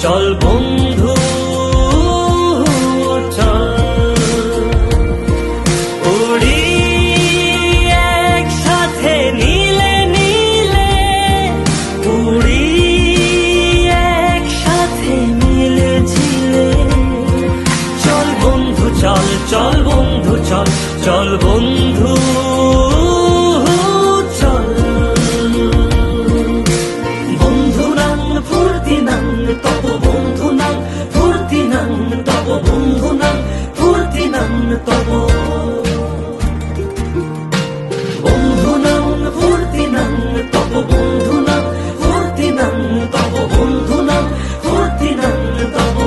চল বন্ধু চল উড়ি একসাথে নীলে নীলে, উড়ি একসাথে মিলে ঝিলে। চল বন্ধু চল, চল বন্ধু চল, চল বন্ধু চল। বন্ধু নাং ফুর্তি নাং তব বন্ধু নাং ফুর্তি নাং তব বন্ধু নাং ফুর্তি নাং তব বন্ধু নাং ফুর্তি নাং তব বন্ধু নাং ফুর্তি নাং তব বন্ধু নাং ফুর্তি নাং তব।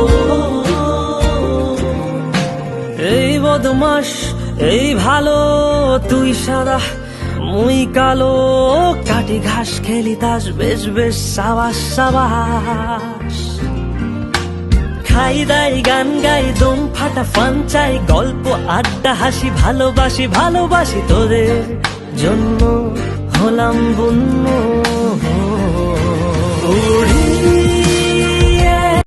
এই বদমাস এই ভালো, তুই সাদা মুই কালো, কাটি ঘাস খেলি তাস বেশ বেশ সাবাস সাবাস। খাই দাই গান গাই দম ফাটা ফান চাই, গল্প আড্ডা হাসি ভালোবাসি ভালোবাসি তোদের জন্য হলাম বন্য। উড়ি